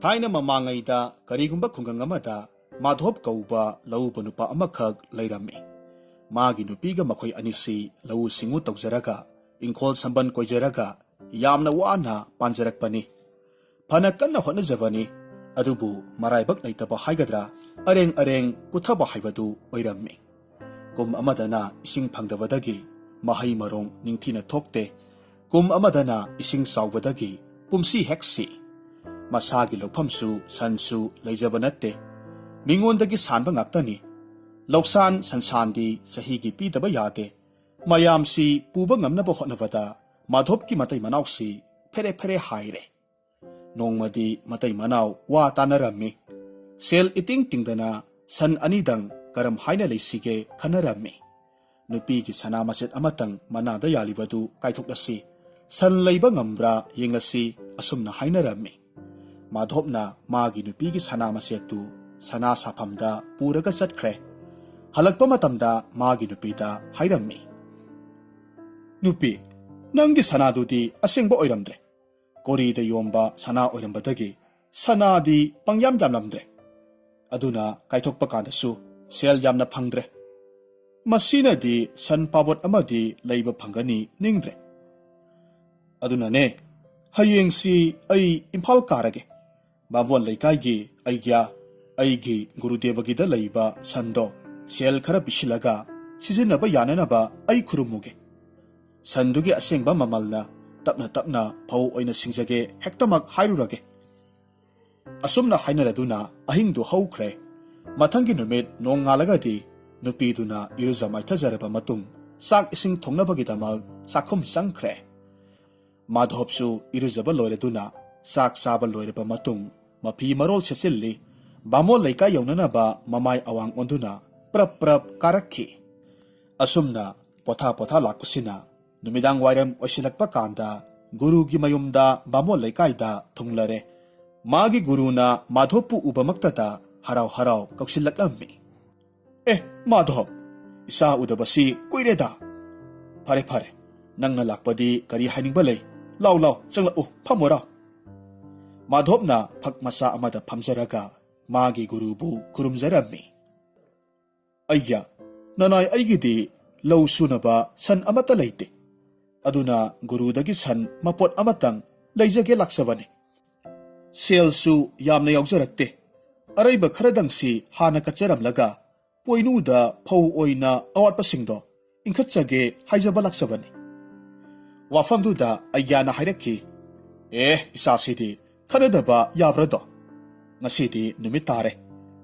थाइना ममांगैदा करीगुंबा खुंगंग अमदा माधोब कौबा लौब नुपा अमखक लैरम्मी मागी नुपीगा मखोय अनिसी लौ सिंगु तौजरगा इंखोल संबन कोइजरगा यामना वाना पांजरकपनी फना कन्ना होनजबनी अदुबु मराइबक लैतबा हाइगद्रा अरेंग अरेंग पुथबा हाइबदु ओइरम्मी कुम अमदना इसिंग फंगदबदगी महै मरोंग निंगथीना थोकते कुम अमदना इसिंग साउबदगी पुमसी हेक्सी मसागी लौफमसु सनसु लैजब नत्ते मिंगोंदगी सानबा ngaktani लौसान संसानदी चहीगी पीदबा यादे मयामसी पुबा ngamnaba hotnabada माधोबकी मतै मनाउसी फेरे फेरे हाइरे नोंगमदी मतै मनाउ वा तानरम्मी सेल इतिंग तिंगदना सन अनिदंग करम हाइना लैसिगे खनरम्मी नुपीगी सना मसेट अमतंग मनादा यालिबदु काइथोकलसी सन लैबा ngamब्रा येंगलसी असुमना हाइनरम्मी माधोबना मागी नुपीगी सना मसेतु सना साफमदा पूरगा चटख्रे हलक्पा मतमदा मागी नुपीदा हाइरम्मी नुपी नंगी सनादुदी असेंगबा ओइरमद्रे कोरीदा योंबा सना ओइरमबदगी सनादी पंग्याम यामलमद्रे अदुना काइथोकपा कांदसु सेल यामना फंगद्रे मसीनदी सन पाबोट अमदी लैबा फंगनी निंगद्रे अदुनाने हयेंसी अई इम्फाल कारगे बाबोन लैकाइगी अइग्या अइगी गुरुदेवगिदा लैबा सन्दो सेल खरा बिशिलगा सिजिनबा याननबा अइ खुरुमुगे संदुगी असेंगबा ममलना तपना तपना फौ ओइना सिंजगे हेक्तमक हाइरुरगे असुमना हाइनरदुना अहिंदु हौख्रे मथंगी नुमित नोंगालगदी नुपीदुना इरुजा माइथजरबा मतुंग साक इसिंग थोंगनबगिदमक साखुम संख्रे माधोबसु इरुजबा लोइरदुना साक साबा लोइरबा मतुंग मफी मरोल छेचिल्ली बामोल लैका यौननबा ममाय अवांग ओंदुना प्रप प्रप कारक्खी असुमना पोथा पोथा लाकपसिना नुमिदांग वाइरम ओइसिलक्पा कांदा गुरुगी मयुमदा बामोल लैकाइदा थुंगलरे मागी गुरुना माधोपु उबमक्तता हराव हराव कौशिलक्लम्मी ए माधोब इसा उदबसी कुइरेदा फरे फरे नंगना लाकपदी करी हाइनिंगबा लै लाउ लाउ चंगलउ फमोरा माधोबना फक मसा अमदा फमजरगा मागी गुरुबु खुरुमजरम्मी अय्या ननाय अइगिदी लौ सुनबा सन अमता लैते अदुना गुरुदगी सन मपोट अमतंग लैजगे लाक्सबने सेलसु यामना यावजरक्ते अरैबा खरदंगसी हाना कचरमलगा पोइनुदा फौ ओइना अवाटपसिंगदो इंखचगे हाइजबा लाक्सबने वाफमदुदा अय्याना हाइरक्की ए इसासिदी खनदबा याब्रदो ngasi numit tare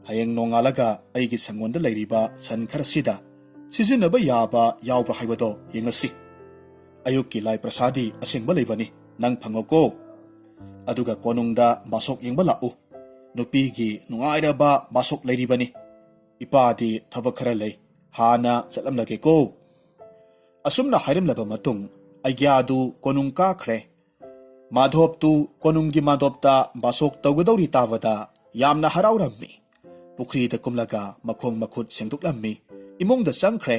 hayeng nongalaga aigi sangonda lairiba san kharasida sizinaba yaba yawbra haibado yengasi ayukki lai prasadi asengba leibani nang phangoko aduga konungda basok yengba lau nupi gi nungairaba basok lairibani ipadi thabak khara lei hana chalamlage ko asumna hairam laba matung aigya du konung ka khre माधोब तु कोनुंगी माधोबता बासोक तौगदौरी तावदा यामना हराउरम्मी पुखरीदा कुमलगा मखोंग मखुद सेंदुकलम्मी इमुंगदा चंख्रे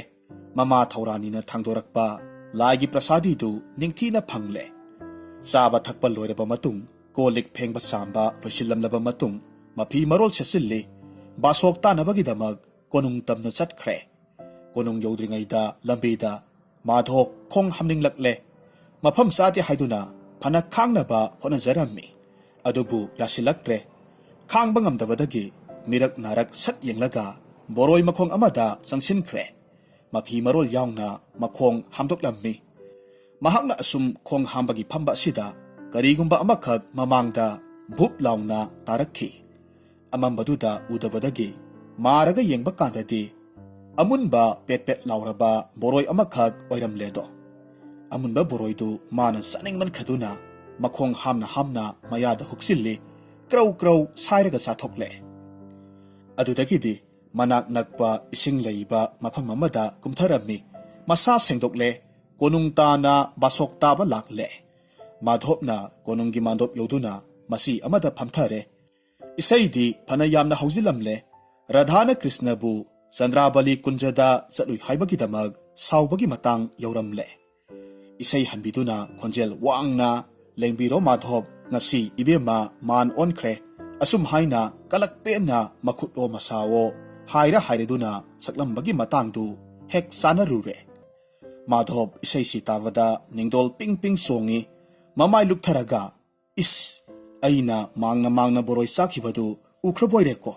mama थौरानीना थांदोरकपा लाइगी प्रसादीदु निंगथीना फंगले चाबा थकपा लोइरबा मतुंग colic फेंगबा Chamba लोइसिलमलबा मतुंग मफी Marol सेसिल्ली बासोक तानबगिदमक कोनुंग तमना चटख्रे कोनुंग यौद्रिंगैदा लंबीदा माधोक खोंग हमनिंगलकले मफम चाते हाइदुना फना खांगनबा होनजरम्मी अदुबु यासिलक्त्रे खांगबा ngamdabadagi Mirik नारक सत येंगलगा बोरोय मखोंग अमदा चंगसिनख्रे मफी Marol यावना मखोंग हामदोकलम्मी महांगना assume खोंग हामबगी फंबा सिदा करीगुंबा अमखक ममांगदा भूप लाउना तारक्खी अमंबदुदा उदबदगी मारगा येंगबा कांददी अमुनबा पेट पेट लाउरबा बोरोय अमखक ओइरमलेदो अमुनबा बोरोइदु माना चानिंगमन खदुना मखोंग हामना हामना मयादा हुक्सिल्ली क्रौ क्रौ साइरगा साथोकले अदुदगिदी मनाक नकपा इसिंग लैबा मफम अमदा कुमथरम्मी मसा सेंदोकले कोनुंग ताना बासोक ताबा लाकले माधोबना कोनुंगी मांदोब यौदुना मसी अमदा फमथरे इसैदी फना यामना हौजिलमले राधाना कृष्णबु चंद्राबली कुंजदा चलुई हाइबगिदमक साउबगी Matang यौरमले isay hanbiduna khonjel wangna lengbiro madhob ngasi ibema man onkhre assume हाइना कलक पेना मखुटो मसाओ हाइरा हाइरेदुना सकलम्बगी मतांगदु हेक सानरुरे माधव इसैसी तावदा निंगदोल पिंग पिंग सोंगी ममाय लुकथरगा इस अइना मांगना मांगना बोरोय साखिबदु उख्रबोइरेको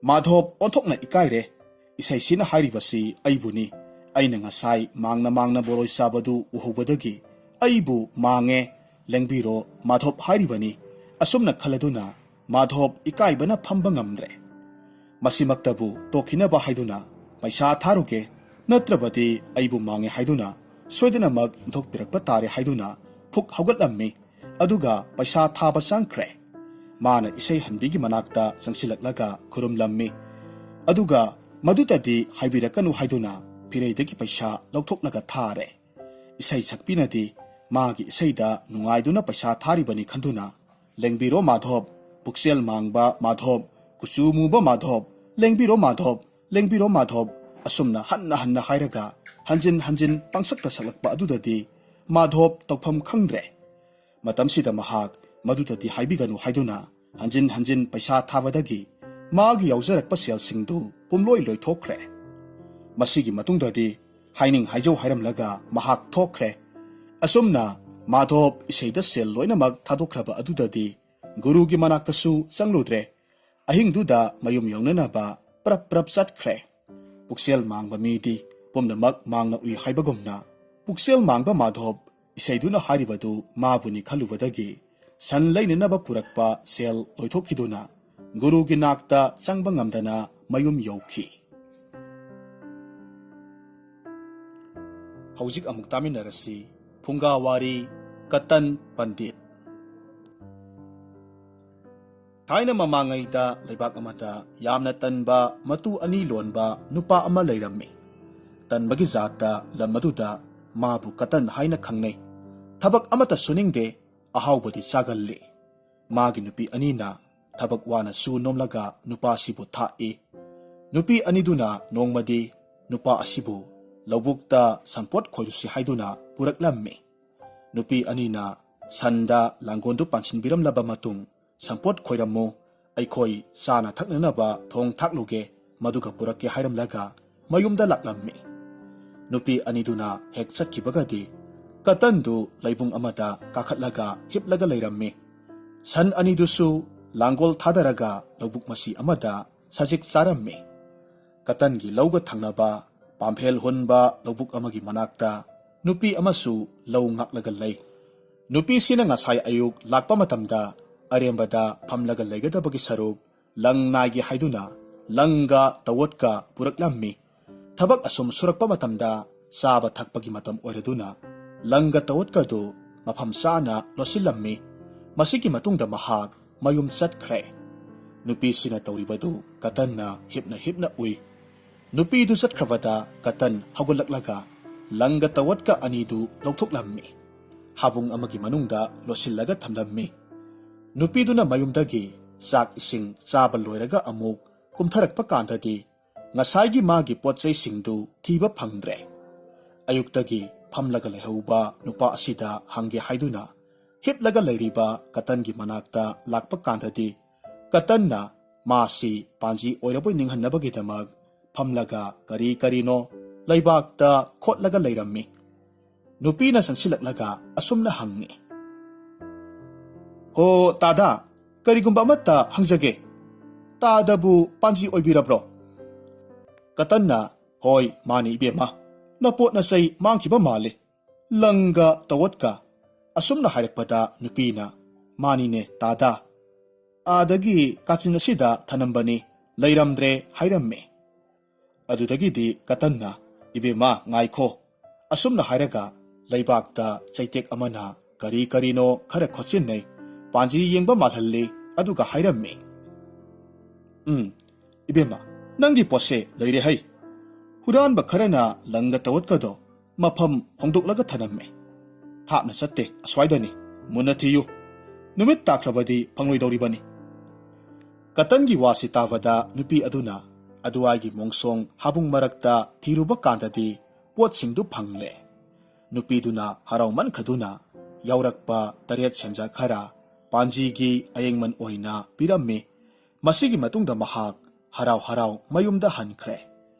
माधव ओंथोकना इकाइरे इसैसीना हाइरिबसी अइबुनी अइना ngasai मांगना मांगना बोरोय साबदु उहुबदगी अइबु मांगे लेंगबिरो माधव हाइरिबनी असुमना खलदुना माधव इकाइबना फंबा ngamdre मसिमक्तबु तोखिनबा हाइदुना पैसा थारुगे नत्रबदी अइबु मांगे हाइदुना सोइदनमक इंथोकपिरकपा तारे हाइदुना फुक हौगतलम्मी अदुगा पैसा थाबा चंख्रे माना इसै हनबिगी मनाक्ता चंगसिलक्लगा खुरुमलम्मी अदुगा मदुतदी हाइबिरकनु हाइदुना फिरैदगी पैसा लौथोक्लगा थारे इसै सकपिनदी मागी इसैदा नुंगाइदुना पैसा थारिबनी खंदुना लेंगबिरो माधव पुक्सेल मांगबा माधव कुचुमुबा माधव लेंगबिरो माधव असुमना हन्ना हन्ना हाइरगा हंजिन हंजिन पंगसक्ता सकलकपा अदुददी माधव तौफम खंग्रे मतमसिदा महाक मदुददी हाइबिगनु हाइदुना हंजिन हंजिन पैसा थाबदगी मागी याउजरकपा सेलसिंगदु पुमलोय लोयथोखरे मसिगी मतुंगददी हाइनिंग हाइजौ हाइरमलगा महाक थोखरे असुमना माधव इसैदा सेल लोइनमक थादोखरबा अदुददी गुरुगी मनाक्तसु चंगलुद्रे अहिंगदुदा मयुम यौननबा प्रप प्रप चटख्रे पुक्सेल मांगबा मीदी पुमनमक मांगना उइ हाइबगुमना पुक्सेल मांगबा माधव इसैदुना हारिबदु माबुनी खलुबदगी सन लैननबा पुरकपा सेल लोइथोखिदुना गुरुगी नाक्ता चंगबा ngamdana मयुम यौखी हौजिक अमुक तामिनरसी फुंगावारी कतन पंडित थाइना ममांगैदा लेबाक अमदा यामना तनबा मतु अनि लोनबा नुपा अमा लैरम्मी तनबगी जाता लमदुदा माबु कतन हाइना खंगनै थबक अमता सुनिंगदे अहाउबदी चागल्ले मागी नुपी अनीना थबक वाना सु नोमलगा नुपा सिबु थाए नुपी अनीदुना नोंगमदी नुपा असिबु लौबुक्ता संपोट खोजुसी हाइदुना पुरकलम्मी नुपी अनीना संदा लांगोंदु पांसिनबिरमलबा मतुंग संपोट खोइरमो अइखोइ साना थकननबा थोंग थाकलुगे मदुगा पुरके हाइरमलगा मयुमदा लाक्लम्मी नुपी अनीदुना हेक चटखिबगदी कतनदु लैबुंग अमदा काखतलगा हिपलगा लैरम्मी सन अनीदुसु लांगोल थादरगा लौबुक मसी अमदा सजिक चारम्मी कतनगी लौगा थंगनबा पाम्फेल हुनबा लौबुक अमगी मनाक्ता नुपी अमसु लौ ngakलगा लै नुपी सिना ngasai अयुक लाकपा मतमदा अरेंबदा फमलगा लैगदबगी सरुक लंग नागी हाइदुना लंगा तवटका पुरकलम्मी थबक असुम सुरकपा मतमदा चाबा थकपगी मतम ओइरदुना लंगा तवटकादु मफम चाना लोसिलम्मी मसिगी मतुंगदा महाक मयुम चटख्रे नुपी सिना तौरिबदु कतनना हिपना उइ नुपी दु चटख्रबदा कतन हगुलक्लगा लंगा तवटका अनीदु लौथोक्लम्मी हाबुंग अमगी मनुंगदा लोसिलगा थमलम्मी नुपीदुना मयुमदगी चाक इसिंग चाबा लोइरगा अमुक कुमथरकपा कांददी ngasai मागी पोचै सिंगदु थीबा फंगद्रे अयुक्तगी फमलगा लेहौबा नुपा असिदा हंगे हाइदुना हिपलगा लैरिबा कतनगी मनाक्ता लाकपा कांददी कतनना मासी पांजी ओइरबोय निंगहन्नबगीदमक फमलगा करी करीनो लैबाकता खोटलगा लैरम्मी नुपीना संसिलक्लगा असुमना हंगी हो तादा करीगुंबा अमत्ता हंजगे तादबु पांजी ओइबिरब्रो कतनना होय मानी इबेमा नपोट नसै मांखिबा माले लंगा तवटका असुमना हाइरकपदा नुपीना मानीने तादा आदगी काचिन असिदा थनंबनी लैरमद्रे हाइरम्मे अदुदगीदी कतनना इबेमा ngaiko असुमना हाइरगा लैबाकता चैतेक अमना करी करीनो खरा खोचिन्नै पांजी येंबा मालहल्ले अदुगा हाइरम्मे इबेमा नंगी पोसे लैरे है हुरानबा खरना लंगा तवटकदो मफम होंदोक्लगा थनम्मे थापना चत्ते अस्वाइदनी मुन्ना थियु नुमित ताख्रबदी फंगलोइदौरिबनी कतनगी वासी तावदा नुपी अदुना अदुवागी मोंगसोंग हाबुंग मरकता थिरुबा कांददी पोटसिंगदु फंगले नुपीदुना हराउमन खदुना यावरकपा तरेत संजा खरा ꯄꯥꯟꯖꯤꯒꯤ ꯑꯌꯦꯡꯃꯟ ꯑꯣꯏꯅ ꯄꯤꯔꯝꯃꯤ꯫ ꯃꯁꯤꯒꯤ ꯃꯇꯨꯡꯗ ꯃꯍꯥꯛ ꯍꯔꯥꯎ ꯍꯔꯥꯎ ꯃꯌꯨꯝꯗ ꯍꯟꯈ꯭ꯔꯦ꯫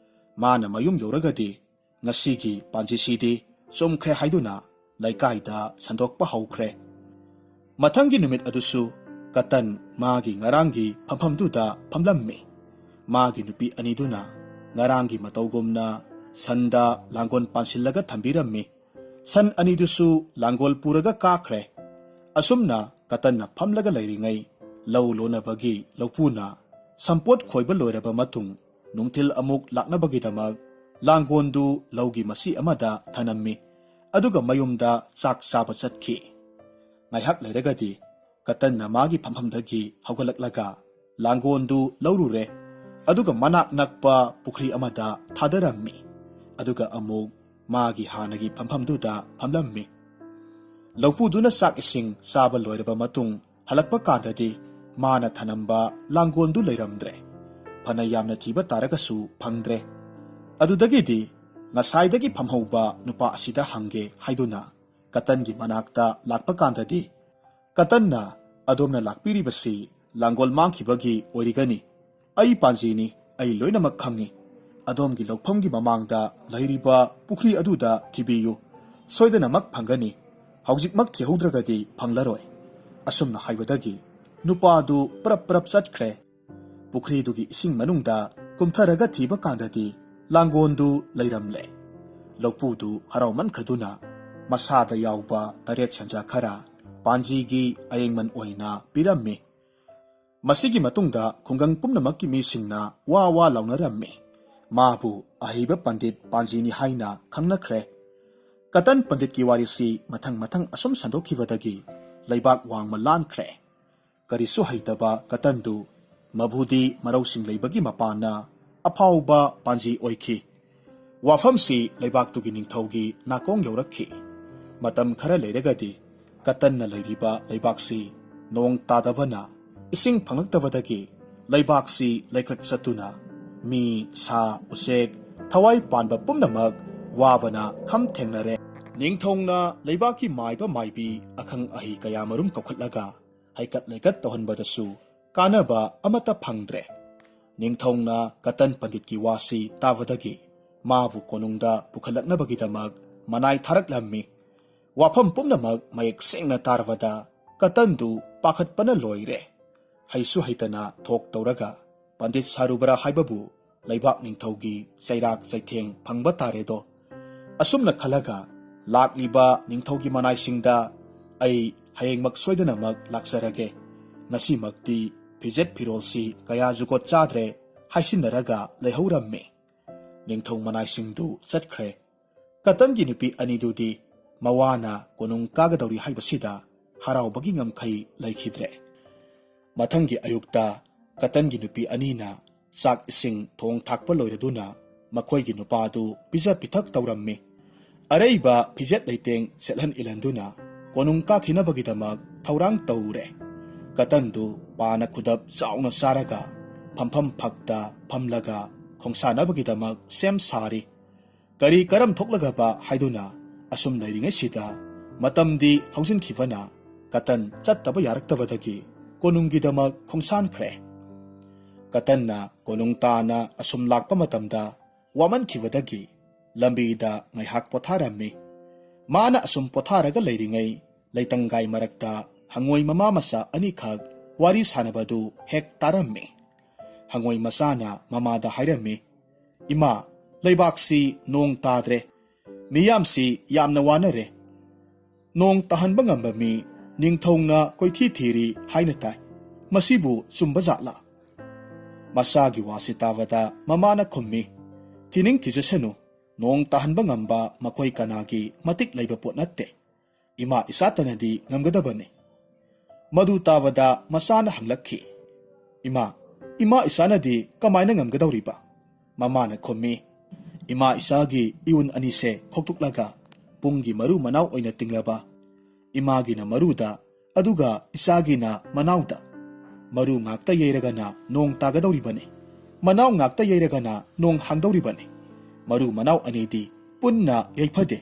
ꯃꯥꯅ ꯃꯌꯨꯝ ꯌꯧꯔꯒꯗꯤ ꯉꯁꯤꯒꯤ ꯄꯥꯟꯖꯤꯁꯤꯗꯤ ꯆꯨꯝꯈ꯭ꯔꯦ ꯍꯥꯏꯗꯨꯅ ꯂꯩꯀꯥꯏꯗ ꯁꯟꯗꯣꯛꯄ ꯍꯧꯈ꯭ꯔꯦ꯫ ꯃꯊꯪꯒꯤ ꯅꯨꯃꯤꯠ ꯑꯗꯨꯁꯨ ꯀꯇꯟ ꯃꯥꯒꯤ ꯉꯔꯥꯡꯒꯤ ꯐꯝꯐꯝꯗꯨꯗ ꯐꯝꯂꯝꯃꯤ꯫ ꯃꯥꯒꯤ ꯅꯨꯄꯤ ꯑꯅꯤꯗꯨꯅ ꯉꯔꯥꯡꯒꯤ ꯃꯇꯧꯒꯨꯝꯅ ꯁꯟꯗ ꯂꯥꯡꯒꯣꯜ ꯄꯥꯟꯁꯤꯜꯂꯒ ꯊꯝꯕꯤꯔꯝꯃꯤ꯫ ꯁꯟ ꯑꯅꯤꯗꯨꯁꯨ ꯂꯥꯡꯒꯣꯜ ꯄꯨꯔꯒ ꯀꯥꯈ꯭ꯔꯦ꯫ ꯑꯁꯨꯝꯅ ꯀꯇꯟꯅ ꯐꯝꯂꯒ ꯂꯩꯔꯤꯉꯩ ꯂꯧ ꯂꯣꯟꯅꯕꯒꯤ ꯂꯧꯄꯨꯅ ꯁꯝꯄꯣꯠ ꯈꯣꯏꯕ ꯂꯣꯏꯔꯕ ꯃꯇꯨꯡ ꯅꯨꯡꯊꯤꯜ ꯑꯃꯨꯛ ꯂꯥꯛꯅꯕꯒꯤꯗꯃꯛ ꯂꯥꯡꯒꯣꯟꯗꯨ ꯂꯧꯒꯤ ꯃꯁꯤ ꯑꯃꯗ ꯊꯅꯝꯃꯤ꯫ ꯑꯗꯨꯒ ꯃꯌꯨꯝꯗ ꯆꯥꯛ ꯆꯥꯕ ꯆꯠꯈꯤ꯫ ꯉꯥꯏꯍꯥꯛ ꯂꯩꯔꯒꯗꯤ ꯀꯇꯟꯅ ꯃꯥꯒꯤ ꯐꯝꯐꯝꯗꯒꯤ ꯍꯧꯒꯠꯂꯛꯂꯒ ꯂꯥꯡꯒꯣꯟꯗꯨ ꯂꯧꯔꯨꯔꯦ꯫ ꯑꯗꯨꯒ ꯃꯅꯥꯛ ꯅꯛꯄ ꯄꯨꯈ꯭ꯔꯤ ꯑꯃꯗ ꯊꯥꯗꯔꯝꯃꯤ꯫ ꯑꯗꯨꯒ ꯑꯃꯨꯛ ꯃꯥꯒꯤ ꯍꯥꯟꯅꯒꯤ ꯐꯝꯐꯝꯗꯨꯗ ꯐꯝꯂꯝꯃꯤ꯫ ꯂꯧꯄꯨꯗꯨꯅ ꯆꯥꯛ ꯏꯁꯤꯡ ꯆꯥꯕ ꯂꯣꯏꯔꯕ ꯃꯇꯨꯡ ꯍꯜꯂꯛꯄ ꯀꯥꯟꯗꯗꯤ ꯃꯥꯅ ꯊꯅꯝꯕ ꯂꯥꯡꯒꯣꯟꯗꯨ ꯂꯩꯔꯝꯗ꯭ꯔꯦ꯫ ꯐꯅ ꯌꯥꯝꯅ ꯊꯤꯕ ꯇꯥꯔꯒꯁꯨ ꯐꯪꯗ꯭ꯔꯦ꯫ ꯑꯗꯨꯗꯒꯤꯗꯤ ꯉꯁꯥꯏꯗꯒꯤ ꯐꯝꯍꯧꯕ ꯅꯨꯄꯥ ꯑꯁꯤꯗ ꯍꯪꯒꯦ ꯍꯥꯏꯗꯨꯅ ꯀꯇꯟꯒꯤ ꯃꯅꯥꯛꯇ ꯂꯥꯛꯄ ꯀꯥꯟꯗꯗꯤ ꯀꯇꯟꯅ "ꯑꯗꯣꯝꯅ ꯂꯥꯛꯄꯤꯔꯤꯕꯁꯤ ꯂꯥꯡꯒꯣꯜ ꯃꯥꯡꯈꯤꯕꯒꯤ ꯑꯣꯏꯔꯤꯒꯅꯤ꯫ ꯑꯩ ꯄꯥꯟꯖꯤꯅꯤ, ꯑꯩ ꯂꯣꯏꯅꯃꯛ ꯈꯪꯏ꯫ ꯑꯗꯣꯝꯒꯤ ꯂꯧꯐꯝꯒꯤ ꯃꯃꯥꯡꯗ ꯂꯩꯔꯤꯕ ꯄꯨꯈ꯭ꯔꯤ ꯑꯗꯨꯗ ꯊꯤꯕꯤꯌꯨ, ꯁꯣꯏꯗꯅꯃꯛ ꯐꯪꯒꯅꯤ꯫ ꯍꯧꯖꯤꯛꯃꯛ ꯊꯤꯍꯧꯗ꯭ꯔꯒꯗꯤ ꯐꯪꯂꯔꯣꯏ"꯫ ꯑꯁꯨꯝꯅ ꯍꯥꯏꯕꯗꯒꯤ ꯅꯨꯄꯥꯗꯨ ꯄꯔꯞ ꯄꯔꯞ ꯆꯠꯈ꯭ꯔꯦ꯫ ꯄꯨꯈ꯭ꯔꯤꯗꯨꯒꯤ ꯏꯁꯤꯡ ꯃꯅꯨꯡꯗ ꯀꯨꯝꯊꯔꯒ ꯊꯤꯕ ꯀꯥꯟꯗꯗꯤ ꯂꯥꯡꯒꯣꯟꯗꯨ ꯂꯩꯔꯝꯂꯦ꯫ ꯂꯧꯄꯨꯗꯨ ꯍꯔꯥꯎꯃꯟꯈ꯭ꯔꯗꯨꯅ ꯃꯁꯥꯗ ꯌꯥꯎꯕ ꯇꯔꯦꯠ ꯁꯟꯖꯥ ꯈꯔ ꯄꯥꯟꯖꯤꯒꯤ ꯑꯌꯦꯡꯃꯟ ꯑꯣꯏꯅ ꯄꯤꯔꯝꯃꯤ꯫ ꯃꯁꯤꯒꯤ ꯃꯇꯨꯡꯗ ꯈꯨꯡꯒꯪ ꯄꯨꯝꯅꯃꯛꯀꯤ ꯃꯤꯁꯤꯡꯅ ꯋꯥ ꯋꯥ ꯂꯥꯎꯅꯔꯝꯃꯤ꯫ ꯃꯥꯕꯨ ꯑꯍꯩꯕ ꯄꯟꯗꯤꯠ ꯄꯥꯟꯖꯤꯅꯤ ꯍꯥꯏꯅ ꯈꯪꯅꯈ꯭ꯔꯦ꯫ ꯀꯇꯟ ꯄꯟꯗꯤꯠꯀꯤ ꯋꯥꯔꯤꯁꯤ ꯃꯊꯪ ꯃꯊꯪ ꯑꯁꯨꯝ ꯁꯟꯗꯣꯛꯈꯤꯕꯗꯒꯤ ꯂꯩꯕꯥꯛ ꯋꯥꯡꯃ ꯂꯥꯟꯈ꯭ꯔꯦ꯫ ꯀꯔꯤꯁꯨ ꯍꯩꯇꯕ ꯀꯇꯟꯗꯨ ꯃꯕꯨꯗꯤ ꯃꯔꯧꯁꯤꯡ ꯂꯩꯕꯒꯤ ꯃꯄꯥꯟꯅ ꯑꯐꯥꯎꯕ ꯄꯥꯟꯖꯤ ꯑꯣꯏꯈꯤ꯫ ꯋꯥꯐꯝꯁꯤ ꯂꯩꯕꯥꯛꯇꯨꯒꯤ ꯅꯤꯡꯊꯧꯒꯤ ꯅꯥꯀꯣꯡ ꯌꯧꯔꯛꯈꯤ꯫ ꯃꯇꯝ ꯈꯔ ꯂꯩꯔꯒꯗꯤ ꯀꯇꯟꯅ ꯂꯩꯔꯤꯕ ꯂꯩꯕꯥꯛꯁꯤ ꯅꯣꯡ ꯇꯥꯗꯕꯅ ꯏꯁꯤꯡ ꯐꯪꯂꯛꯇꯕꯗꯒꯤ ꯂꯩꯕꯥꯛꯁꯤ ꯂꯩꯀ꯭ꯔꯛ ꯆꯠꯇꯨꯅ ꯃꯤ, ꯁꯥ, ꯎꯆꯦꯛ, ꯊꯋꯥꯏ ꯄꯥꯟꯕ ꯄꯨꯝꯅꯃꯛ ꯋꯥꯕꯅ ꯈꯝ ꯊꯦꯡꯅꯔꯦ꯫ ꯅꯤꯡꯊꯧꯅ ꯂꯩꯕꯥꯛꯀꯤ ꯃꯥꯏꯕ ꯃꯥꯏꯕꯤ ꯑꯈꯪ ꯑꯍꯩ ꯀꯌꯥꯃꯔꯨꯝ ꯀꯧꯈꯠꯂꯒ ꯍꯩꯀꯠ ꯂꯩꯀꯠ ꯇꯧꯍꯟꯕꯗꯁꯨ ꯀꯥꯟꯅꯕ ꯑꯃꯠꯇ ꯐꯪꯗ꯭ꯔꯦ꯫ ꯅꯤꯡꯊꯧꯅ ꯀꯇꯟ ꯄꯟꯗꯤꯠꯀꯤ ꯋꯥꯁꯤ ꯇꯥꯕꯗꯒꯤ ꯃꯥꯕꯨ ꯀꯣꯅꯨꯡꯗ ꯄꯨꯈꯠꯂꯛꯅꯕꯒꯤꯗꯃꯛ ꯃꯅꯥꯏ ꯊꯥꯔꯛꯂꯝꯃꯤ꯫ ꯋꯥꯐꯝ ꯄꯨꯝꯅꯃꯛ ꯃꯌꯦꯛ ꯁꯦꯡꯅ ꯇꯥꯔꯕꯗ ꯀꯇꯟꯗꯨ ꯄꯥꯈꯠꯄꯅ ꯂꯣꯏꯔꯦ꯫ ꯍꯩꯁꯨ ꯍꯩꯇꯅ ꯊꯣꯛ ꯇꯧꯔꯒ ꯄꯟꯗꯤꯠ ꯁꯥꯔꯨꯕ꯭ꯔꯥ ꯍꯥꯏꯕꯕꯨ ꯂꯩꯕꯥꯛ ꯅꯤꯡꯊꯧꯒꯤ ꯆꯩꯔꯥꯛ ꯆꯩꯊꯦꯡ ꯐꯪꯕ ꯇꯥꯔꯦꯗꯣ꯫ ꯑꯁꯨꯝꯅ ꯈꯜꯂꯒ ꯂꯥꯛꯂꯤꯕ ꯅꯤꯡꯊꯧꯒꯤ ꯃꯅꯥꯏꯁꯤꯡꯗ "ꯑꯩ ꯍꯌꯦꯡꯃꯛ ꯁꯣꯏꯗꯅꯃꯛ ꯂꯥꯛꯆꯔꯒꯦ. ꯉꯁꯤꯃꯛꯇꯤ ꯐꯤꯖꯦꯠ ꯐꯤꯔꯣꯜꯁꯤ ꯀꯌꯥ ꯖꯨꯒꯣꯠ ꯆꯥꯗ꯭ꯔꯦ" ꯍꯥꯏꯁꯤꯟꯅꯔꯒ ꯂꯩꯍꯧꯔꯝꯃꯤ꯫ ꯅꯤꯡꯊꯧ ꯃꯅꯥꯏꯁꯤꯡꯗꯨ ꯆꯠꯈ꯭ꯔꯦ꯫ ꯀꯇꯟꯒꯤ ꯅꯨꯄꯤ ꯑꯅꯤꯗꯨꯗꯤ ꯃꯋꯥꯅ ꯀꯣꯅꯨꯡ ꯀꯥꯒꯗꯧꯔꯤ ꯍꯥꯏꯕꯁꯤꯗ ꯍꯔꯥꯎꯕꯒꯤ ꯉꯝꯈꯩ ꯂꯩꯈꯤꯗ꯭ꯔꯦ꯫ ꯃꯊꯪꯒꯤ ꯑꯌꯨꯛꯇ ꯀꯇꯟꯒꯤ ꯅꯨꯄꯤ ꯑꯅꯤꯅ ꯆꯥꯛ ꯏꯁꯤꯡ ꯊꯣꯡ ꯊꯥꯛꯄ ꯂꯣꯏꯔꯗꯨꯅ ꯃꯈꯣꯏꯒꯤ ꯅꯨꯄꯥꯗꯨ ꯄꯤꯖ ꯄꯤꯊꯛ ꯇꯧꯔꯝꯃꯤ꯫ ꯑꯔꯩꯕ ꯐꯤꯖꯦꯠ ꯂꯩꯇꯦꯡ ꯁꯦꯠꯍꯟ ꯏꯜꯍꯟꯗꯨꯅ ꯀꯣꯅꯨꯡ ꯀꯥꯈꯤꯅꯕꯒꯤꯗꯃꯛ ꯊꯧꯔꯥꯡ ꯇꯧꯔꯦ꯫ ꯀꯇꯟꯗꯨ ꯄꯥꯅ ꯈꯨꯗꯞ ꯆꯥꯎꯅ ꯆꯥꯔꯒ ꯐꯝꯐꯝ ꯐꯛꯇ ꯐꯝꯂꯒ ꯈꯣꯡꯁꯥꯅꯕꯒꯤꯗꯃꯛ ꯁꯦꯝ ꯁꯥꯔꯤ꯫ ꯀꯔꯤ ꯀꯔꯝ ꯊꯣꯛꯂꯒꯕ ꯍꯥꯏꯗꯨꯅ ꯑꯁꯨꯝ ꯂꯩꯔꯤꯉꯩꯁꯤꯗ ꯃꯇꯝꯗꯤ ꯍꯧꯖꯤꯟꯈꯤꯕꯅ ꯀꯇꯟ ꯆꯠꯇꯕ ꯌꯥꯔꯛꯇꯕꯗꯒꯤ ꯀꯣꯅꯨꯡꯒꯤꯗꯃꯛ ꯈꯣꯡꯁꯥꯟꯈ꯭ꯔꯦ꯫ ꯀꯇꯟꯅ ꯀꯣꯅꯨꯡ ꯇꯥꯅ ꯑꯁꯨꯝ ꯂꯥꯛꯄ ꯃꯇꯝꯗ ꯋꯥꯃꯟꯈꯤꯕꯗꯒꯤ ꯂꯝꯕꯤꯗ ꯉꯥꯏꯍꯥꯛ ꯄꯣꯊꯥꯔꯝꯃꯤ꯫ ꯃꯥꯅ ꯑꯁꯨꯝ ꯄꯣꯊꯥꯔꯒ ꯂꯩꯔꯤꯉꯩ ꯂꯩꯇꯪꯒꯥꯏ ꯃꯔꯛꯇ ꯍꯪꯉꯣꯏ ꯃꯃꯥ ꯃꯆꯥ ꯑꯅꯤꯈꯛ ꯋꯥꯔꯤ ꯁꯥꯟꯅꯕꯗꯨ ꯍꯦꯛ ꯇꯥꯔꯝꯃꯤ꯫ ꯍꯪꯉꯣꯏ ꯃꯆꯥꯅ ꯃꯃꯥꯗ ꯍꯥꯏꯔꯝꯃꯤ, "ꯏꯃꯥ, ꯂꯩꯕꯥꯛꯁꯤ ꯅꯣꯡ ꯇꯥꯗ꯭ꯔꯦ. ꯃꯤꯌꯥꯝꯁꯤ ꯌꯥꯝꯅ ꯋꯥꯅꯔꯦ. ꯅꯣꯡ ꯇꯥꯍꯟꯕ ꯉꯝꯕ ꯃꯤ ꯅꯤꯡꯊꯧꯅ ꯀꯣꯏꯊꯤ ꯊꯤꯔꯤ ꯍꯥꯏꯅ ꯇꯥꯏ. ꯃꯁꯤꯕꯨ ꯆꯨꯝꯕ ꯖꯥꯠꯂꯥ?" ꯃꯆꯥꯒꯤ ꯋꯥꯁꯤ ꯇꯥꯕꯗ ꯃꯃꯥꯅ ꯈꯨꯝꯃꯤ, "ꯊꯤꯅꯤꯡ ꯊꯤꯖꯁꯅꯨ. ꯅꯣꯡ ꯇꯥꯍꯟꯕ ꯉꯝꯕ ꯃꯈꯣꯏ ꯀꯅꯥꯒꯤ ꯃꯇꯤꯛ ꯂꯩꯕ ꯄꯣꯠ ꯅꯠꯇꯦ. ꯏꯃꯥ ꯏꯆꯥꯇꯅꯗꯤ ꯉꯝꯒꯗꯕꯅꯤ." ꯃꯗꯨ ꯇꯥꯕꯗ ꯃꯆꯥꯅ ꯍꯪꯂꯛꯈꯤ, "ꯏꯃꯥ ꯏꯆꯥꯅꯗꯤ ꯀꯃꯥꯏꯅ ꯉꯝꯒꯗꯧꯔꯤꯕ?" ꯃꯃꯥꯅ ꯈꯨꯝꯃꯤ, "ꯏꯃꯥ ꯏꯆꯥꯒꯤ ꯏꯌꯨꯟ ꯑꯅꯤꯁꯦ ꯈꯣꯛꯇꯣꯛꯂꯒ ꯄꯨꯡꯒꯤ ꯃꯔꯨ ꯃꯅꯥꯎ ꯑꯣꯏꯅ ꯇꯤꯡꯂꯕ, ꯏꯃꯥꯒꯤꯅ ꯃꯔꯨꯗ ꯑꯗꯨꯒ ꯏꯆꯥꯒꯤꯅ ꯃꯅꯥꯎꯗ. ꯃꯔꯨ ꯉꯥꯛꯇ ꯌꯩꯔꯒꯅ ꯅꯣꯡ ꯇꯥꯒꯗꯧꯔꯤꯕꯅꯤ. ꯃꯅꯥꯎ ꯉꯥꯛꯇ ꯌꯩꯔꯒꯅ ꯅꯣꯡ ꯍꯥꯡꯗꯧꯔꯤꯕꯅꯤ. ꯃꯔꯨ ꯃꯅꯥꯎ ꯑꯅꯤꯗꯤ ꯄꯨꯟꯅ ꯌꯩꯐꯗꯦ.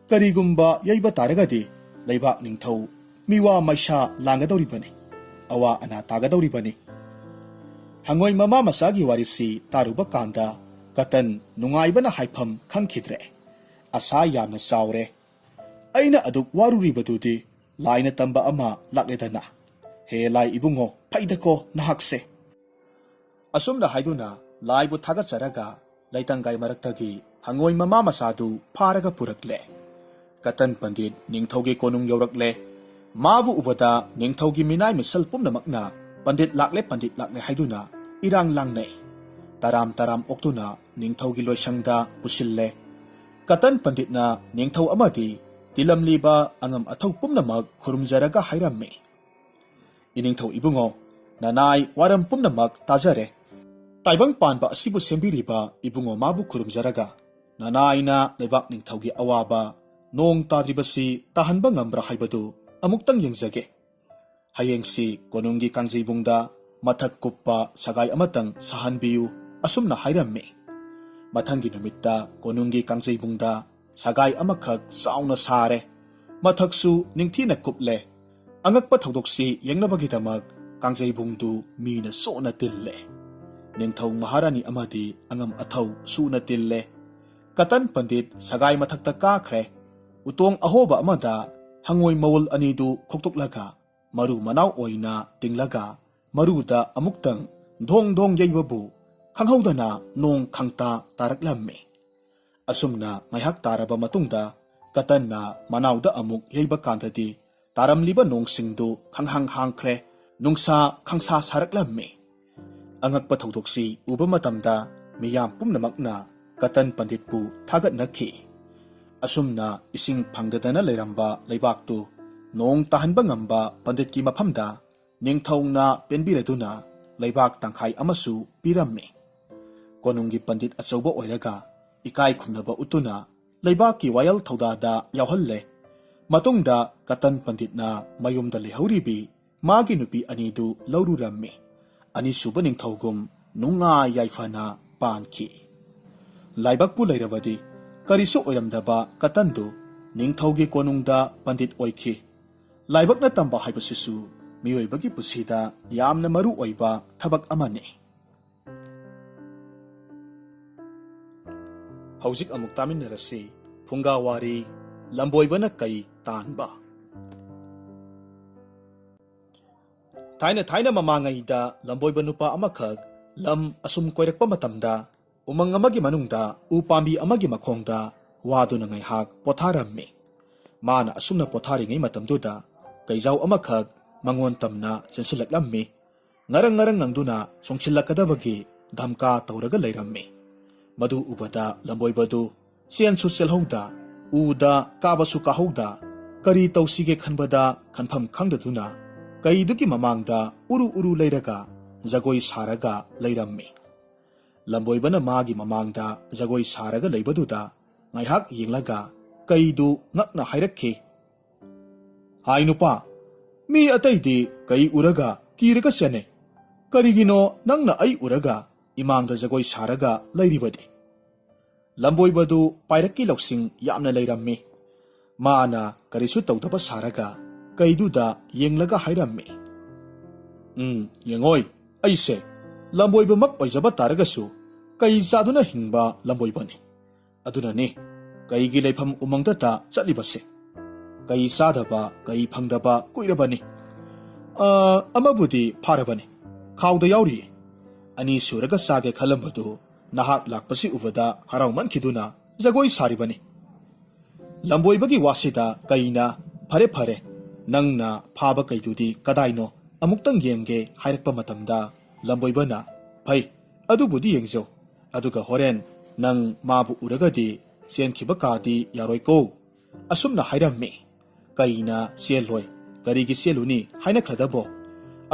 ꯀꯔꯤꯒꯨꯝꯕ ꯌꯩꯕ ꯇꯥꯔꯒꯗꯤ ꯂꯩꯕꯥꯛ ꯅꯤꯡꯊꯧ miwa maisha langadoribani awa ana tagadoribani hangoi mama masagi warisi taruba kanda katan nungaibana haifam khangkhidre asa yamna saure aina aduk waruribadudi laina tamba ama lakledana he lai ibungo faidako nahakse asumna haiduna laibu thagacharaga laitangai maraktagi hangoi mama masadu pharaga purakle katan pandit ningthaugi konung yorakle mabu ubada ningthaugi minai misal pumnamakna pandit lakle haiduna irang langnei taram taram oktuna ningthaugi loisangda pusille katan panditna ningthau amadi tilamliba angam athau pumnamak khurumjaraga hairamme iningthau ibungo nanai waram pumnamak tajare taibang panba asibu sembiriba ibungo mabu khurumjaraga nanaina lebak ningthaugi awaba nong tadribasi tahanba ngambra haibadu amuktang yengjage hayengsi konunggi kangjibungda mathak kuppa sagai amatang sahanbiu asumna hairamme mathangi numitta konunggi kangjibungda sagai amakhak sauna sare mathaksu ningthina kuple angakpa thodoksi yengnabagidamak kangjibungdu mina sona tille ningthau maharani amadi angam athau suna tille katan pandit sagai mathakta kakhre utong ahoba amada hangoi mawul anidu khoktoklaga maru manau oina tinglaga maruda amuktang dong dong yaibabu khanghaudana nong khangta taraklamme asumna ngaihak taraba matungda katanna manauda amuk yaiba kandadi taramliba nongsingdu khanghang hangkhre nungsa khangsa saraklamme angakpa thodoksi uba matamda miyam pumnamakna katan panditpu thagatnakhi asumna ising phangdadana leiramba leibaktu nong tahanba ngamba panditki mafamda ningthauna penbiraduna leibak tangkhai amasu piramme konunggi pandit achauba oiraga ikai khumnaba utuna leibakki wayal thodada yawhalle matungda katan panditna mayumda lehoribi magi nupi anidu laururamme ani suba ningthaugum nunga yaifana pankhi laibakpu leirabadi karisu oiramdaba katandu ningthaugi konungda pandit oikhi laibakna tamba haibasisu miyoibagi pusida yamna maru oiba thabak amane hauzik amuk taminarasi phungawari lamboibana kai tanba thaina mamangaida lamboiba nupa amakhak lam asum koirakpa matamda umang amagi manungda upambi amagi makhongda waduna ngaihak potharamme mana asumna potharingai matamduda kaijau amakhak mangon tamna chensilaklammi ngarang ngangduna songchillakadabagi dhamka tauraga leiramme madu ubada lamboibadu sensu selhouda uda kabasu kahouda kari tausige khanbada khanpham khangdaduna kaiduki mamangda uru leiraga jagoi saraga leiramme lamboibana magi mamangda jagoi saraga leibaduda ngaihak yenglaga kaidu ngakna hairakhi hainupa mi ataidi kai uraga kiraga sene karigino nangna ai uraga imangda jagoi saraga leiribadi lamboibadu pairakki loksing yamna leiramme maana karisu tawdaba saraga kaiduda yenglaga hairamme yengoi aise lamboiba mak oijaba taragasu kai zaduna hingba lamboibani adunani kaigi leifam umangda ta chatlibase kai sadaba kai phangdaba kuirabani amabudi pharabani khawda yauri ani suraga sage khalambadu nahak lakpasi ubada harauman khiduna jagoi saribani lamboibagi wasida kaina phare nangna phaba kaidudi kadaino amuktang yenge hairakpa matamda lamboibana phai adubudi yengjo aduga horen nang mabu uragadi senkhiba kadi yaroiko asumna hairamme kaina seloi karigi seluni haina khadabo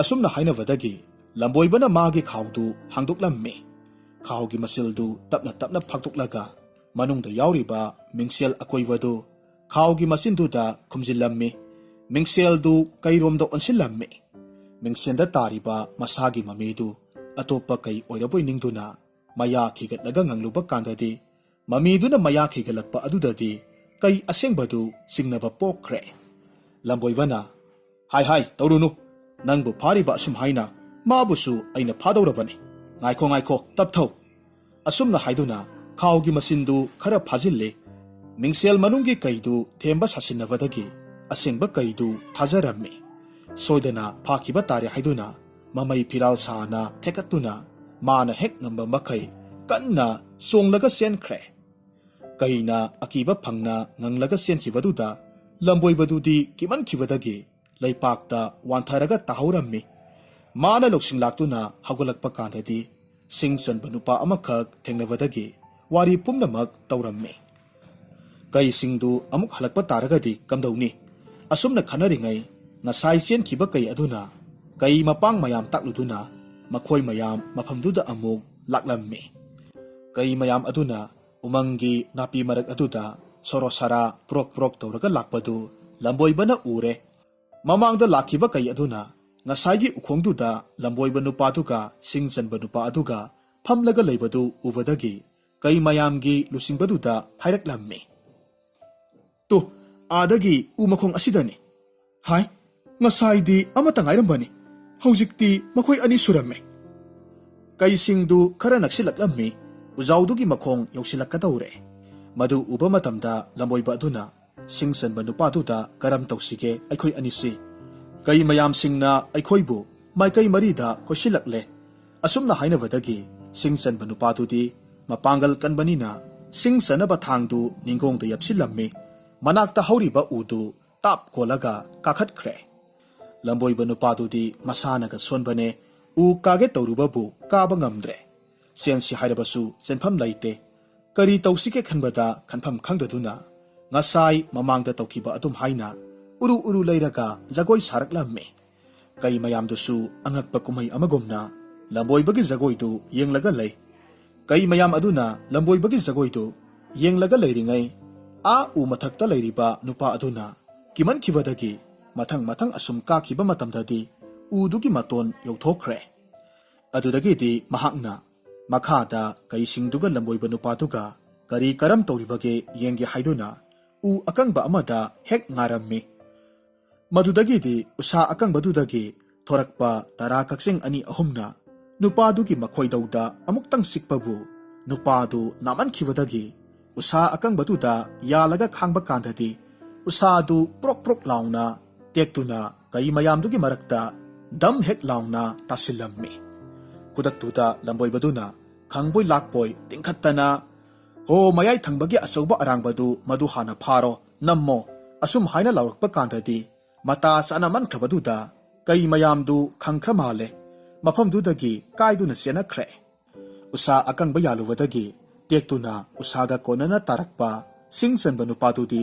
asumna haina vadagi lamboibana magi khawdu hangdoklamme khawgi masildu tapna phaktoklaga manungda yauriba mingsel akoiwadu khawgi masinduda khumjillamme mingseldu kairomda onsillamme mingsenda tariba masagi mamidu atopa kai oiraboi ningduna maya khigatlaga ngangluba kandadi mamiduna maya khigalakpa adudadi kai asengbadu singnaba pokre lamboibana ꯍꯥꯏ ꯍꯥꯏ ꯇꯧꯔꯨꯅꯨ ꯅꯪꯕꯨ ꯐꯥꯔꯤꯕ ꯑꯁꯨꯝ ꯍꯥꯏꯅ ꯃꯥꯕꯨꯁꯨ ꯑꯩꯅ ꯐꯥꯗꯧꯔꯕꯅꯤ ꯉꯥꯏꯈꯣ ꯉꯥꯏꯈꯣ ꯇꯞꯊꯧ ꯑꯁꯨꯝꯅ ꯍꯥꯏꯗꯨꯅ ꯈꯥꯎꯒꯤ ꯃꯆꯤꯟꯗꯨ ꯈꯔ ꯐꯥꯖꯤꯜꯂꯦ ꯃꯤꯡꯁꯦꯜ ꯃꯅꯨꯡꯒꯤ ꯀꯩꯗꯨ ꯊꯦꯝꯕ ꯁꯥꯁꯤꯟꯅꯕꯗꯒꯤ ꯑꯁꯦꯡꯕ ꯀꯩꯗꯨ ꯊꯥꯖꯔꯝꯃꯤ ꯁꯣꯏꯗꯅ ꯐꯥꯈꯤꯕ ꯇꯥꯔꯦ ꯍꯥꯏꯗꯨꯅ ꯃꯃꯩ ꯐꯤꯔꯥꯜ ꯁꯥꯅ ꯊꯦꯛꯀꯠꯇꯨꯅ ꯃꯥꯅ ꯍꯦꯛ ꯉꯝꯕ ꯃꯈꯩ ꯀꯟꯅ ꯆꯣꯡꯂꯒ ꯆꯦꯟꯈ꯭ꯔꯦ ꯀꯩꯅ ꯑꯀꯤꯕ ꯐꯪꯅ ꯉꯪꯂꯒ ꯆꯦꯟꯈꯤꯕꯗꯨꯗ ꯂꯝꯕꯣꯏꯕꯗꯨꯗꯤ ꯀꯤꯃꯟꯈꯤꯕꯗꯒꯤ ꯂꯩꯄꯥꯛꯇ ꯋꯥꯟꯊꯔꯒ ꯇꯥꯍꯧꯔꯝꯃꯤ ꯃꯥꯅ ꯂꯧꯁꯤꯡ ꯂꯥꯛꯇꯨꯅ ꯍꯧꯒꯠꯂꯛꯄ ꯀꯥꯟꯗꯗꯤ ꯁꯤꯡ ꯆꯟꯕ ꯅꯨꯄꯥ ꯑꯃꯈꯛ ꯊꯦꯡꯅꯕꯗꯒꯤ ꯋꯥꯔꯤ ꯄꯨꯝꯅꯃꯛ ꯇꯧꯔꯝꯃꯤ ꯀꯩꯁꯤꯡꯗꯨ ꯑꯃꯨꯛ ꯍꯜꯂꯛꯄ ꯇꯥꯔꯒꯗꯤ ꯀꯝꯗꯧꯅꯤ ꯑꯁꯨꯝꯅ ꯈꯟꯅꯔꯤꯉꯩ ꯉꯁꯥꯏ ꯆꯦꯟꯈꯤꯕ ꯀꯩ ꯑꯗꯨꯅ ꯀꯩ ꯃꯄꯥꯡ ꯃꯌꯥꯝ ꯇꯥꯛꯂꯨꯗꯨꯅ ꯃꯈꯣꯏ ꯃꯌꯥꯝ ꯃꯐꯝꯗꯨꯗ ꯑꯃꯨꯛ ꯂꯥꯛꯂꯝꯃꯤ ꯀꯩ ꯃꯌꯥꯝ ꯑꯗꯨꯅ ꯎꯃꯪꯒꯤ ꯅꯥꯄꯤ ꯃꯔꯛ ꯑꯗꯨꯗ ꯁꯣꯔꯣ ꯁꯥꯔꯥ ꯄ꯭ꯔꯣꯛ ꯄ꯭ꯔꯣꯛ ꯇꯧꯔꯒ ꯂꯥꯛꯄꯗꯨ ꯂꯝꯕꯣꯏꯕꯅ ꯎꯔꯦ ꯃꯃꯥꯡꯗ ꯂꯥꯛꯈꯤꯕ ꯀꯩ ꯑꯗꯨꯅ ꯉꯁꯥꯏꯒꯤ ꯎꯈꯣꯡꯗꯨꯗ ꯂꯝꯕꯣꯏꯕ ꯅꯨꯄꯥꯗꯨꯒ ꯁꯤꯡ ꯆꯟꯕ ꯅꯨꯄꯥ ꯑꯗꯨꯒ ꯐꯝꯂꯒ ꯂꯩꯕꯗꯨ ꯎꯕꯗꯒꯤ ꯀꯩ ꯃꯌꯥꯝꯒꯤ ꯂꯨꯆꯤꯡꯕꯗꯨꯗ ꯍꯥꯏꯔꯛꯂꯝꯃꯤ ꯇꯨ ꯑꯥꯗꯒꯤ ꯎ ꯃꯈꯣꯡ ꯑꯁꯤꯗꯅꯤ ꯍꯥꯏ ꯉꯁꯥꯏꯗꯤ ꯑꯃꯠꯇ ꯉꯥꯏꯔꯝꯕꯅꯤ ꯍꯧꯖꯤꯛꯇꯤ ꯃꯈꯣꯏ ꯑꯅꯤ ꯁꯨꯔꯝꯃꯦ ꯀꯩꯁꯤꯡꯗꯨ ꯈꯔ ꯅꯛꯁꯤꯜꯂꯛꯂꯝꯃꯤ ꯎꯖꯥꯎꯗꯨꯒꯤ ꯃꯈꯣꯡ ꯌꯧꯁꯤꯜꯂꯛꯀꯗꯧꯔꯦ ꯃꯗꯨ ꯎꯕ ꯃꯇꯝꯗ ꯂꯝꯕꯣꯏꯕ ꯑꯗꯨꯅ ꯁꯤꯡ ꯆꯟꯕ ꯅꯨꯄꯥꯗꯨꯗ ꯀꯔꯝ ꯇꯧꯁꯤꯒꯦ ꯑꯩꯈꯣꯏ ꯑꯅꯤꯁꯤ ꯀꯩ ꯃꯌꯥꯝꯁꯤꯡꯅ ꯑꯩꯈꯣꯏꯕꯨ ꯃꯥꯏꯀꯩ ꯃꯔꯤꯗ ꯀꯣꯏꯁꯤꯜꯂꯛꯂꯦ ꯑꯁꯨꯝꯅ ꯍꯥꯏꯅꯕꯗꯒꯤ ꯁꯤꯡ ꯆꯟꯕ ꯅꯨꯄꯥꯗꯨꯗꯤ ꯃꯄꯥꯡꯒꯜ ꯀꯟꯕꯅꯤꯅ ꯁꯤꯡ ꯆꯟꯅꯕ ꯊꯥꯡꯗꯨ ꯅꯤꯡꯒꯣꯡꯗ ꯌꯞꯁꯤꯜꯂꯝꯃꯤ ꯃꯅꯥꯛꯇ ꯍꯧꯔꯤꯕ ꯎꯗꯨ ꯇꯥꯞ ꯀꯣꯜꯂꯒ ꯀꯥꯈꯠꯈ꯭ꯔꯦ ꯂꯝꯕꯣꯏꯕ ꯅꯨꯄꯥꯗꯨꯗꯤ ꯃꯁꯥꯅꯒ ꯁꯣꯟꯕꯅꯦ ꯎ ꯀꯥꯒꯦ ꯇꯧꯔꯨꯕꯕꯨ ꯀꯥꯕ ꯉꯝꯗ꯭ꯔꯦ ꯆꯦꯟꯁꯤ ꯍꯥꯏꯔꯕꯁꯨ ꯆꯦꯟꯐꯝ ꯂꯩꯇꯦ ꯀꯔꯤ ꯇꯧꯁꯤꯒꯦ ꯈꯟꯕꯗ ꯈꯟꯐꯝ ꯈꯪꯗꯗꯨꯅ ꯉꯁꯥꯏ ꯃꯃꯥꯡꯗ ꯇꯧꯈꯤꯕ ꯑꯗꯨꯝ ꯍꯥꯏꯅ ꯎꯔꯨ ꯎꯔꯨ ꯂꯩꯔꯒ ꯖꯒꯣꯏ ꯁꯥꯔꯛꯂꯝꯃꯤ ꯀꯩ ꯃꯌꯥꯝꯗꯨꯁꯨ ꯑꯉꯛꯄ ꯀꯨꯝꯍꯩ ꯑꯃꯒꯨꯝꯅ ꯂꯝꯕꯣꯏꯕꯒꯤ ꯖꯒꯣꯏꯗꯨ ꯌꯦꯡꯂꯒ ꯂꯩ ꯀꯩ ꯃꯌꯥꯝ ꯑꯗꯨꯅ ꯂꯝꯕꯣꯏꯕꯒꯤ ꯖꯒꯣꯏꯗꯨ ꯌꯦꯡꯂꯒ ꯂꯩꯔꯤꯉꯩ ꯎ ꯃꯊꯛꯇ ꯂꯩꯔꯤꯕ ꯅꯨꯄꯥ ꯑꯗꯨꯅ ꯀꯤꯃꯟꯈꯤꯕꯗꯒꯤ ꯃꯊꯪ ꯃꯊꯪ ꯑꯁꯨꯝ ꯀꯥꯈꯤꯕ ꯃꯇꯝꯗꯗꯤ ꯎꯗꯨꯒꯤ ꯃꯇꯣꯟ ꯌꯧꯊꯣꯛꯈ꯭ꯔꯦ ꯑꯗꯨꯗꯒꯤꯗꯤ ꯃꯍꯥꯛꯅ ꯃꯈꯥꯗ ꯀꯩꯁꯤꯡꯗꯨꯒ ꯂꯝꯕꯣꯏꯕ ꯅꯨꯄꯥꯗꯨꯒ ꯀꯔꯤ ꯀꯔꯝ ꯇꯧꯔꯤꯕꯒꯦ ꯌꯦꯡꯒꯦ ꯍꯥꯏꯗꯨꯅ ꯎ ꯑꯀꯪꯕ ꯑꯃꯗ ꯍꯦꯛ ꯉꯥꯔꯝꯃꯤ ꯃꯗꯨꯗꯒꯤꯗꯤ ꯎꯁꯥ ꯑꯀꯪꯕꯗꯨꯗꯒꯤ ꯊꯣꯔꯛꯄ ꯇꯔꯥ ꯀꯛꯆꯤꯡ ꯑꯅꯤ ꯑꯍꯨꯝꯅ ꯅꯨꯄꯥꯗꯨꯒꯤ ꯃꯈꯣꯏꯗꯧꯗ ꯑꯃꯨꯛꯇꯪ ꯆꯤꯛꯄꯕꯨ ꯅꯨꯄꯥꯗꯨ ꯅꯥꯃꯟꯈꯤꯕꯗꯒꯤ ꯎꯁꯥ ꯑꯀꯪꯕꯗꯨꯗ ꯌꯥꯜꯂꯒ ꯈꯥꯡꯕ ꯀꯥꯟꯗꯗꯤ ꯎꯁꯥꯗꯨ ꯄ꯭ꯔꯣꯛ ꯄ꯭ꯔꯣꯛ ꯂꯥꯎꯅ ꯇꯦꯛꯇꯨꯅ ꯀꯩ ꯃꯌꯥꯝꯗꯨꯒꯤ ꯃꯔꯛꯇ ꯗꯝ ꯍꯦꯛ ꯂꯥꯎꯅ ꯇꯥꯁꯤꯜꯂꯝꯃꯤ ꯈꯨꯗꯛꯇꯨꯗ ꯂꯝꯕꯣꯏꯕꯗꯨꯅ ꯈꯪꯕꯣꯏ ꯂꯥꯛꯄꯣꯏ ꯇꯤꯡꯈꯠꯇꯅ ꯍꯣ ꯃꯌꯥꯏ ꯊꯪꯕꯒꯤ ꯑꯆꯧꯕ ꯑꯔꯥꯡꯕꯗꯨ ꯃꯗꯨ ꯍꯥꯟꯅ ꯐꯥꯔꯣ ꯅꯝꯃꯣ ꯑꯁꯨꯝ ꯍꯥꯏꯅ ꯂꯥꯎꯔꯛꯄ ꯀꯥꯟꯗꯗꯤ ꯃꯇꯥ ꯆꯥꯅꯃꯟꯈ꯭ꯔꯕꯗꯨꯗ ꯀꯩ ꯃꯌꯥꯝꯗꯨ ꯈꯪꯈ꯭ꯔ ꯃꯥꯜꯂꯦ ꯃꯐꯝꯗꯨꯗꯒꯤ ꯀꯥꯏꯗꯨꯅ ꯆꯦꯟꯅꯈ꯭ꯔꯦ ꯎꯁꯥ ꯑꯀꯪꯕ ꯌꯥꯜꯂꯨꯕꯗꯒꯤ ꯇꯦꯛꯇꯨꯅ ꯎꯁꯥꯒ ꯀꯣꯟꯅꯅ ꯇꯥꯔꯛꯄ ꯁꯤꯡ ꯆꯟꯕ ꯅꯨꯄꯥꯗꯨꯗꯤ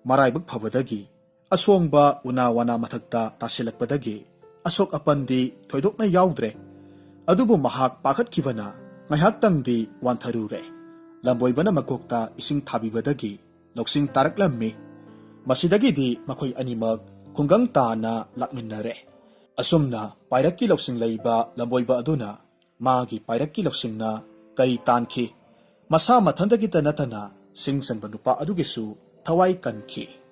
ꯃꯔꯥꯏꯕꯛ ꯐꯕꯗꯒꯤ ꯑꯁꯣꯡꯕ ꯎꯅꯥ ꯋꯥꯅꯥ ꯃꯊꯛꯇ ꯇꯥꯁꯤꯜꯂꯛꯄꯗꯒꯤ ꯑꯁꯣꯛ ꯑꯄꯟꯗꯤ ꯊꯣꯏꯗꯣꯛꯅ ꯌꯥꯎꯗ꯭ꯔꯦ ꯑꯗꯨꯕꯨ ꯃꯍꯥꯛ ꯄꯥꯈꯠꯈꯤꯕꯅ ꯉꯥꯏꯍꯥꯛꯇꯪꯗꯤ ꯋꯥꯟꯊꯔꯨꯔꯦ ꯂꯝꯕꯣꯏꯕꯅ ꯃꯀꯣꯛꯇ ꯏꯁꯤꯡ ꯊꯥꯕꯤꯕꯗꯒꯤ ꯂꯧꯁꯤꯡ ꯇꯥꯔꯛꯂꯝꯃꯤ ꯃꯁꯤꯗꯒꯤꯗꯤ ꯃꯈꯣꯏ ꯑꯅꯤꯃꯛ ꯈꯨꯡꯒꯪ ꯇꯥꯅ ꯂꯥꯛꯃꯤꯟꯅꯔꯦ ꯑꯁꯨꯝꯅ ꯄꯥꯏꯔꯛꯀꯤ ꯂꯧꯁꯤꯡ ꯂꯩꯕ ꯂꯝꯕꯣꯏꯕ ꯑꯗꯨꯅ ꯃꯥꯒꯤ ꯄꯥꯏꯔꯛꯀꯤ ꯂꯧꯁꯤꯡꯅ ꯀꯩ ꯇꯥꯟꯈꯤ ꯃꯁꯥ ꯃꯊꯟꯇꯒꯤꯇ ꯅꯠꯇꯅ ꯁꯤꯡ ꯆꯟꯕ ꯅꯨꯄꯥ ꯑꯗꯨꯒꯤꯁꯨ ꯊꯋꯥꯏ ꯀꯟꯈꯤ